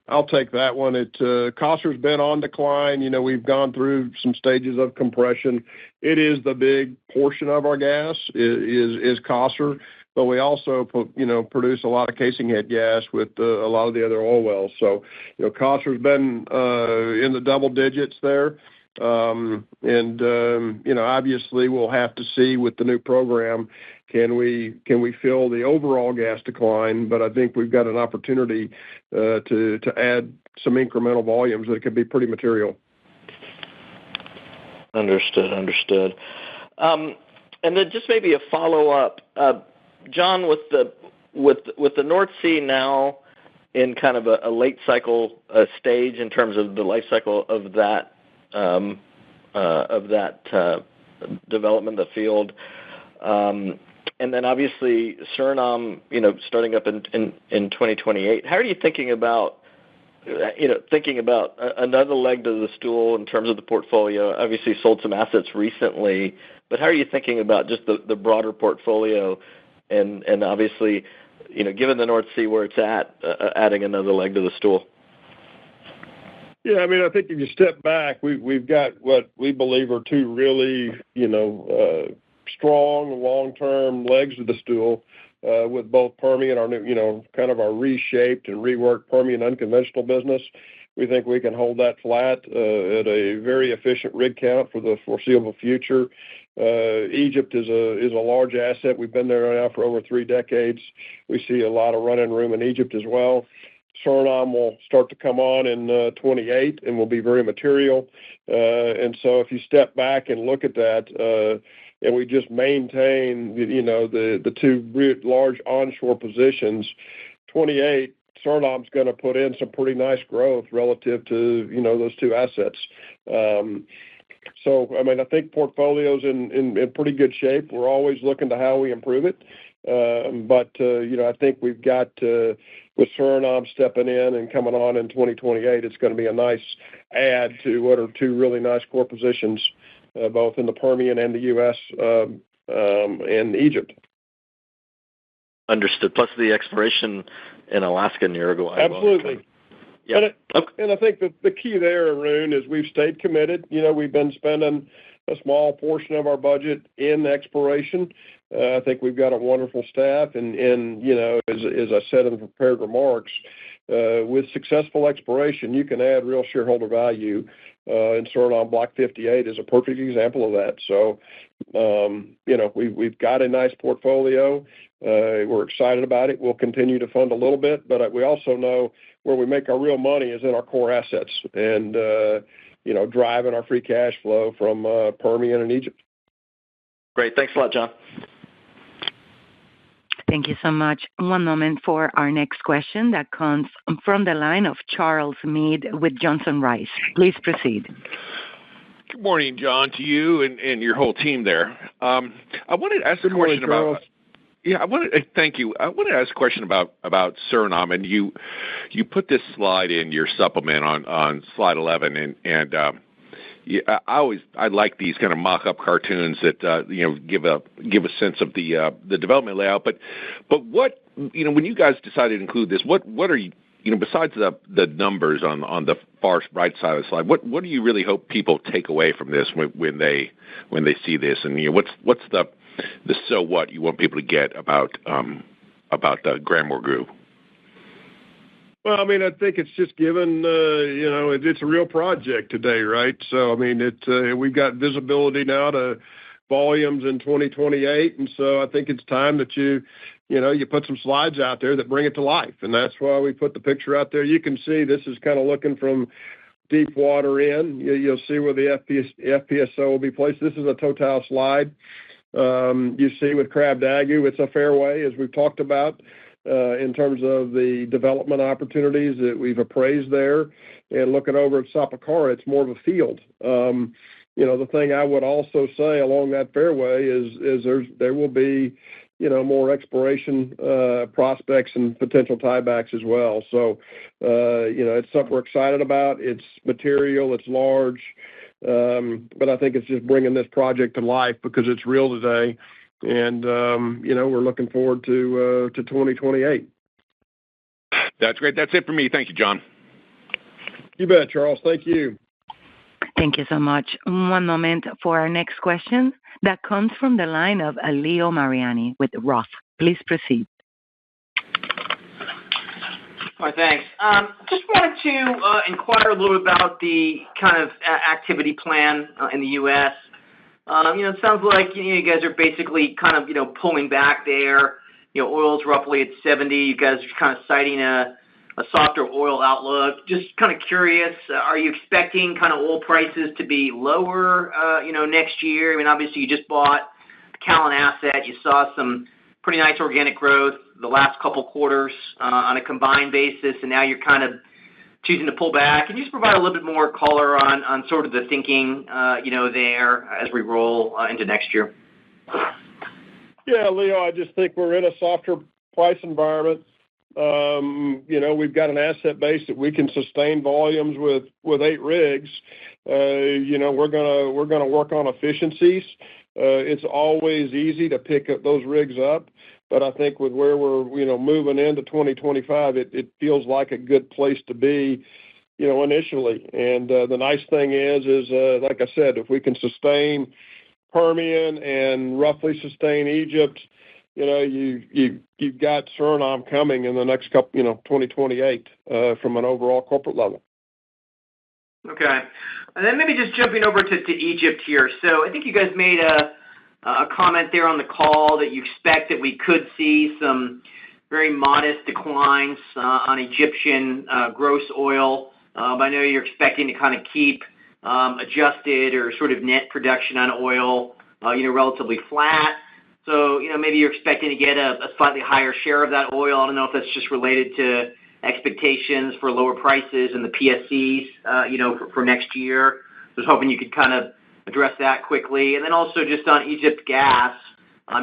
I'll take that one. Qasr's been on decline. We've gone through some stages of compression. It is the big portion of our gas is Qasr, but we also produce a lot of casing head gas with a lot of the other oil wells. So Qasr's been in the double digits there. Obviously we'll have to see with the new program, can we fill the overall gas decline? But I think we've got an opportunity to add some incremental volumes that could be pretty material. Understood. And then just maybe a follow-up, John, with the North Sea now in kind of a late cycle stage in terms of the life cycle of that development of the field, and then obviously Suriname, starting up in 2028. How are you thinking about another leg to the stool in terms of the portfolio? Obviously sold some assets recently, but how are you thinking about just the broader portfolio and obviously, given the North Sea where it's at, adding another leg to the stool? Yeah, I think if you step back, we've got what we believe are two really, strong long-term legs of the stool, with both Permian, our new, kind of our reshaped and reworked Permian unconventional business. We think we can hold that flat at a very efficient rig count for the foreseeable future. Egypt is a large asset. We've been there now for over 3 decades. We see a lot of running room in Egypt as well. Suriname will start to come on in 28 and will be very material. And so if you step back and look at that, and we just maintain, the two large onshore positions, 28, Suriname's going to put in some pretty nice growth relative to, those two assets. So, I think portfolio's in pretty good shape. We're always looking to how we improve it. But I think we've got, with Suriname stepping in and coming on in 2028, it's going to be a nice add to what are two really nice core positions, both in the Permian and the U.S. And Egypt. Understood. Plus the exploration in Alaska and Uruguay. Absolutely. Yeah. And I think that the key there, Arun, is we've stayed committed. We've been spending a small portion of our budget in exploration. I think we've got a wonderful staff, and as I said in the prepared remarks, with successful exploration, you can add real shareholder value. And Suriname Block 58 is a perfect example of that. So, we've got a nice portfolio. We're excited about it. We'll continue to fund a little bit, but we also know where we make our real money is in our core assets and, driving our free cash flow from Permian and Egypt. Great. Thanks a lot, John. Thank you so much. One moment for our next question that comes from the line of Charles Meade with Johnson Rice. Please proceed. Good morning, John, to you and your whole team there. I wanted to ask a question about. Yeah, thank you. I want to ask a question about Suriname, and you put this slide in your supplement on slide 11, and I like these kind of mock-up cartoons that give a sense of the development layout. But what when you guys decided to include this, what are besides the numbers on the far right side of the slide, what do you really hope people take away from this when they see this? And what's the so what you want people to get about the Grandmore Groove? Well, I mean, I think it's just given, it's a real project today, right? So, I mean, we've got visibility now to volumes in 2028, and so I think it's time that you put some slides out there that bring it to life, and that's why we put the picture out there. You can see this is kind of looking from deep water in. You'll see where the FPSO will be placed. This is a Total slide. You see with Crab Dagu, it's a fairway, as we've talked about. In terms of the development opportunities that we've appraised there. And looking over at Sapakara, it's more of a field. The thing I would also say along that fairway is there will be, more exploration prospects and potential tiebacks as well. So, it's something we're excited about. It's material, it's large, but I think it's just bringing this project to life because it's real today. And, we're looking forward to 2028. That's great. That's it for me. Thank you, John. You bet, Charles. Thank you. Thank you so much. One moment for our next question. That comes from the line of Leo Mariani with Roth. Please proceed. All right, thanks. Just wanted to inquire a little bit about the kind of activity plan in the U.S. It sounds like you guys are basically kind of pulling back there. Oil's roughly at 70. You guys are kind of citing a softer oil outlook. Just kind of curious, are you expecting kind of oil prices to be lower, next year? I mean, obviously you just bought the Callan asset. You saw some pretty nice organic growth the last couple quarters on a combined basis, and now you're kind of choosing to pull back. Can you just provide a little bit more color on sort of the thinking, there as we roll into next year? Yeah, Leo, I just think we're in a softer price environment. We've got an asset base that we can sustain volumes with 8 rigs. We're gonna work on efficiencies. It's always easy to pick up those rigs up, but I think with where we're moving into 2025, it feels like a good place to be, initially. And the nice thing is like I said, if we can sustain Permian and roughly sustain Egypt, you've got Suriname coming in the next couple, 2028, from an overall corporate level. Okay. And then maybe just jumping over to Egypt here. So I think you guys made a comment there on the call that you expect that we could see some very modest declines on Egyptian gross oil. I know you're expecting to kind of keep adjusted or sort of net production on oil, relatively flat. So, maybe you're expecting to get a slightly higher share of that oil. I don't know if that's just related to expectations for lower prices and the PSCs, for next year. I was hoping you could kind of address that quickly. And then also just on Egypt gas,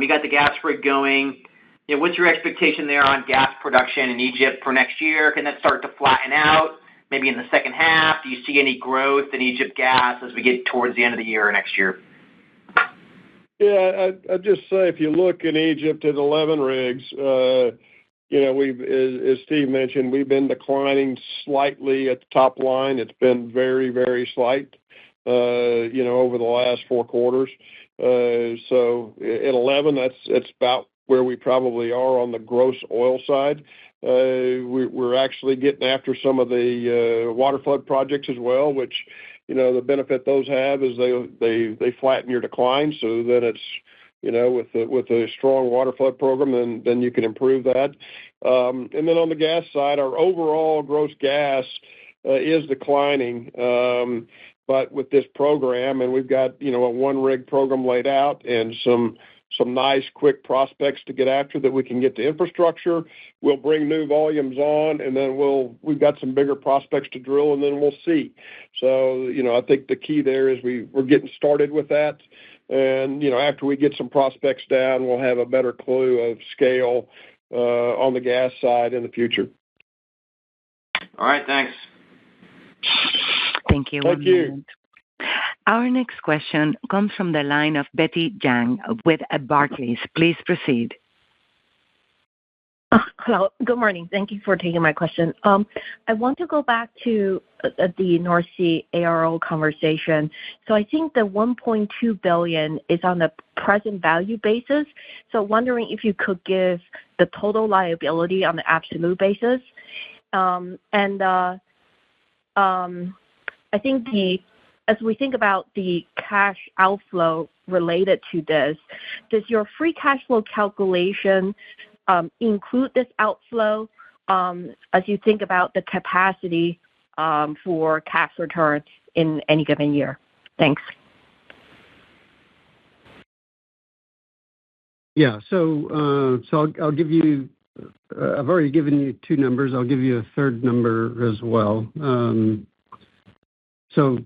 you got the gas rig going. What's your expectation there on gas production in Egypt for next year? Can that start to flatten out maybe in the second half? Do you see any growth in Egypt gas as we get towards the end of the year or next year? Yeah, I'd just say if you look in Egypt at 11 rigs, we've, as Steve mentioned, we've been declining slightly at the top line. It's been very, very slight, over the last 4 quarters. So at 11, that's about where we probably are on the gross oil side. We're actually getting after some of the water flood projects as well, which, the benefit those have is they flatten your decline. So then it's, with a strong water flood program, then you can improve that. And then on the gas side, our overall gross gas is declining. But with this program, and we've got, a 1-rig program laid out and some nice quick prospects to get after that we can get to infrastructure. We'll bring new volumes on, and then we've got some bigger prospects to drill, and then we'll see. So, I think the key there is we're getting started with that. And, after we get some prospects down, we'll have a better clue of scale on the gas side in the future. All right, thanks. Thank you. Thank you. Our next question comes from the line of Betty Jiang with Barclays. Please proceed. Hello. Good morning. Thank you for taking my question. I want to go back to the North Sea ARO conversation. So I think the $1.2 billion is on a present value basis. So wondering if you could give the total liability on the absolute basis. I think as we think about the cash outflow related to this, does your free cash flow calculation include this outflow as you think about the capacity for cash return in any given year? Thanks. Yeah. So I'll give you. I've already given you two numbers. I'll give you a third number as well. So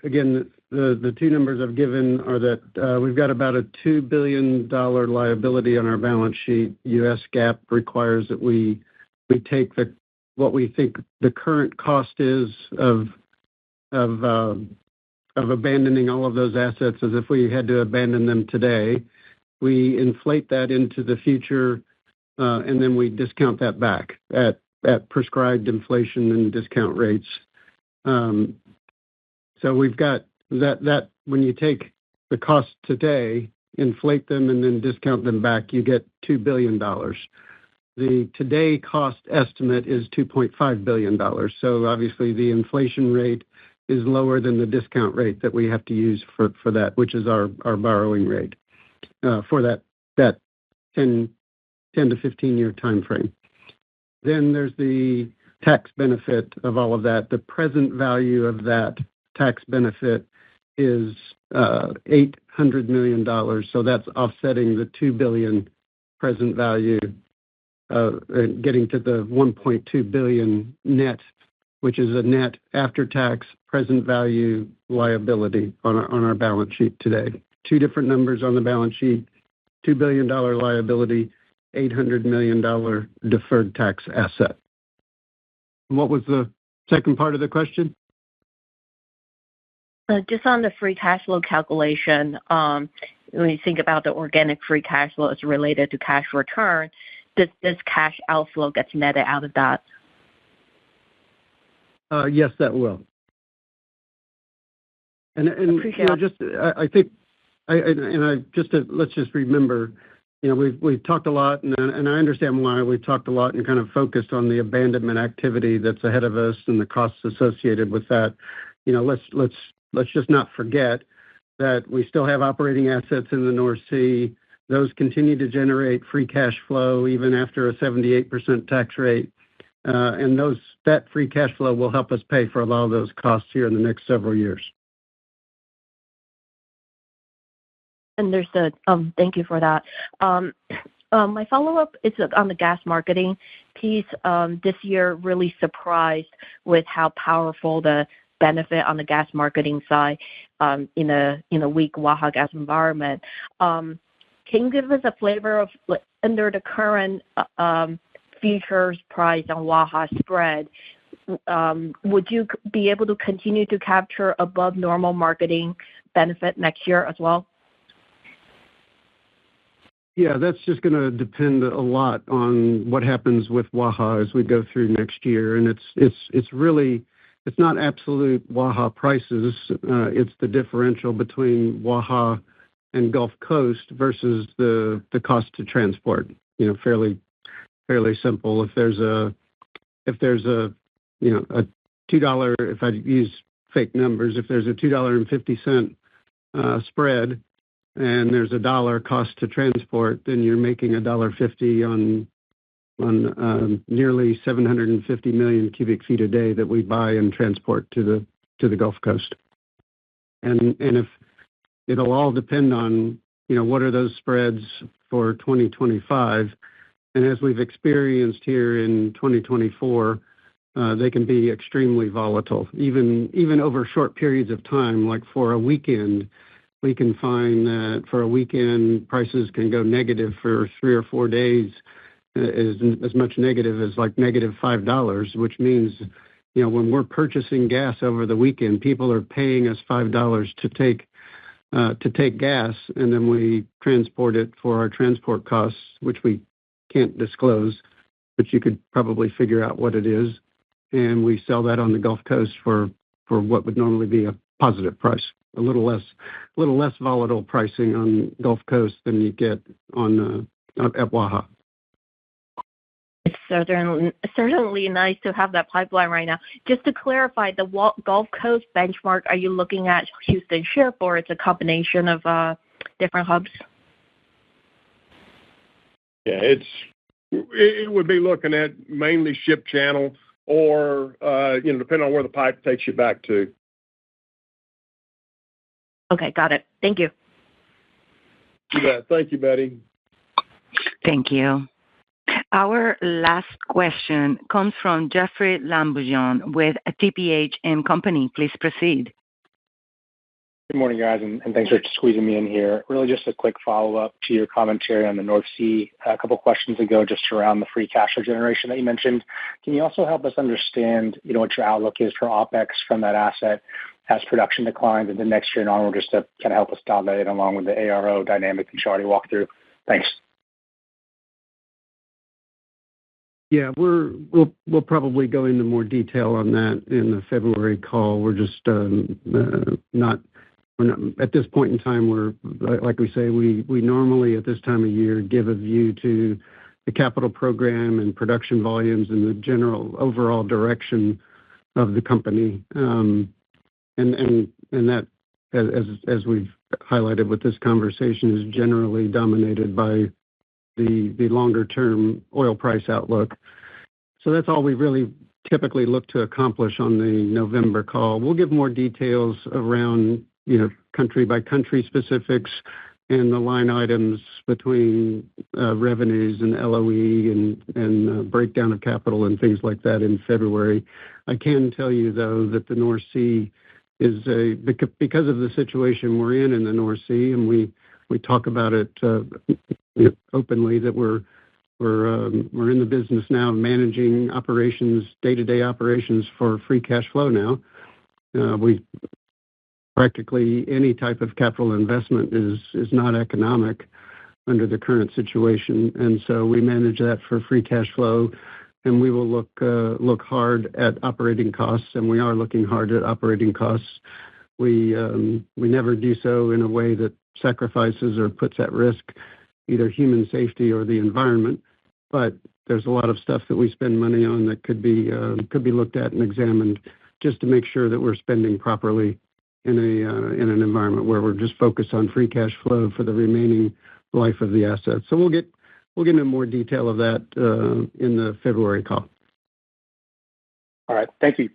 again, the two numbers I've given are that we've got about a $2 billion liability on our balance sheet. U.S. GAAP requires that we take what we think the current cost is of abandoning all of those assets as if we had to abandon them today. We inflate that into the future, and then we discount that back at prescribed inflation and discount rates. So we've got that when you take the cost today, inflate them, and then discount them back, you get $2 billion. The today cost estimate is $2.5 billion. So obviously the inflation rate is lower than the discount rate that we have to use for that, which is our borrowing rate for that 10 to 15 year time frame. Then there's the tax benefit of all of that. The present value of that tax benefit is $800 million. So that's offsetting the $2 billion present value, getting to the $1.2 billion net, which is a net after-tax present value liability on our balance sheet today. Two different numbers on the balance sheet: $2 billion liability, $800 million deferred tax asset. What was the second part of the question? Just on the free cash flow calculation, when you think about the organic free cash flow as related to cash return, does this cash outflow gets netted out of that? Yes, that will. Let's just remember, we've talked a lot, and I understand why we've talked a lot and kind of focused on the abandonment activity that's ahead of us and the costs associated with that. Let's just not forget that we still have operating assets in the North Sea. Those continue to generate free cash flow even after a 78% tax rate. And that free cash flow will help us pay for a lot of those costs here in the next several years. Understood. Thank you for that. My follow-up is on the gas marketing piece. This year really surprised with how powerful the benefit on the gas marketing side in a weak Waha gas environment. Can you give us a flavor of under the current futures price on Waha spread? Would you be able to continue to capture above normal marketing benefit next year as well? Yeah, that's just going to depend a lot on what happens with Waha as we go through next year, and it's not absolute Waha prices. It's the differential between Waha and Gulf Coast versus the cost to transport. Fairly simple. If there's a $2, if I use fake numbers, if there's a $2.50 spread and there's $1 cost to transport, then you're making $1.50 on nearly 750 million cubic feet a day that we buy and transport to the Gulf Coast. And if it'll all depend on what are those spreads for 2025, and as we've experienced here in 2024, they can be extremely volatile, even over short periods of time. Like for a weekend, we can find that for a weekend prices can go negative for 3 or 4 days. As much negative as like negative $5, which means, when we're purchasing gas over the weekend, people are paying us $5 to take gas, and then we transport it for our transport costs, which we can't disclose, but you could probably figure out what it is. And we sell that on the Gulf Coast for what would normally be a positive price, a little less volatile pricing on Gulf Coast than you get on at Waha. It's certainly nice to have that pipeline right now. Just to clarify, the Gulf Coast benchmark, are you looking at Houston Ship, or it's a combination of different hubs? Yeah, it would be looking at mainly Ship Channel, or depending on where the pipe takes you back to. Okay, got it. Thank you. You bet. Thank you, Betty. Thank you. Our last question comes from Jeffrey Lamboujon with TPH and Company. Please proceed. Good morning, guys, and thanks for squeezing me in here. Really just a quick follow-up to your commentary on the North Sea a couple questions ago, just around the free cash flow generation that you mentioned. Can you also help us understand, what your outlook is for OpEx from that asset as production declines into next year and onward, just to kind of help us dial that in along with the ARO dynamic that you already walked through? Thanks. Yeah, we'll probably go into more detail on that in the February call. We're just not at this point in time. We're like we say, we normally at this time of year give a view to the capital program and production volumes and the general overall direction of the company. And that, as we've highlighted with this conversation, is generally dominated by the longer term oil price outlook. So that's all we really typically look to accomplish on the November call. We'll give more details around, country by country specifics and the line items between revenues and LOE and breakdown of capital and things like that in February. I can tell you, though, that the North Sea is because of the situation we're in the North Sea, and we talk about it openly, that we're in the business now of managing operations, day-to-day operations for free cash flow now. We practically any type of capital investment is not economic under the current situation, and so we manage that for free cash flow, and we will look hard at operating costs, and we are looking hard at operating costs. We never do so in a way that sacrifices or puts at risk either human safety or the environment, but there's a lot of stuff that we spend money on that could be looked at and examined just to make sure that we're spending properly in an environment where we're just focused on free cash flow for the remaining life of the asset. So we'll get into more detail of that in the February call. All right. Thank you.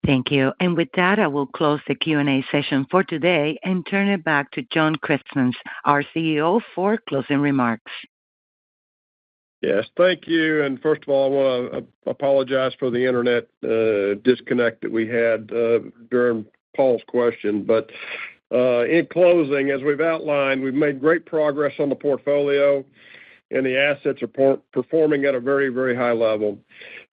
Thank you. And with that, I will close the Q&A session for today and turn it back to John Christmann, our CEO, for closing remarks. Yes, thank you. And first of all, I want to apologize for the internet disconnect that we had during Paul's question. But in closing, as we've outlined, we've made great progress on the portfolio, and the assets are performing at a very, very high level.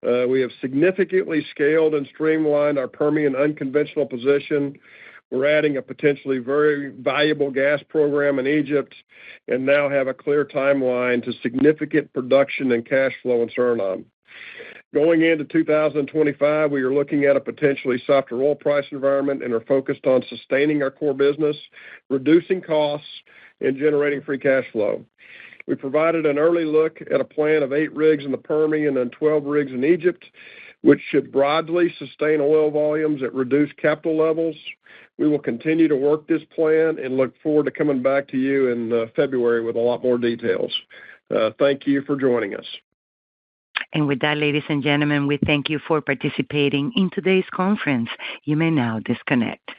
We have significantly scaled and streamlined our Permian unconventional position. We're adding a potentially very valuable gas program in Egypt, and now have a clear timeline to significant production and cash flow in Suriname. Going into 2025, we are looking at a potentially softer oil price environment and are focused on sustaining our core business, reducing costs, and generating free cash flow. We provided an early look at a plan of 8 rigs in the Permian and 12 rigs in Egypt, which should broadly sustain oil volumes at reduced capital levels. We will continue to work this plan and look forward to coming back to you in February with a lot more details. Thank you for joining us. And with that, ladies and gentlemen, we thank you for participating in today's conference. You may now disconnect.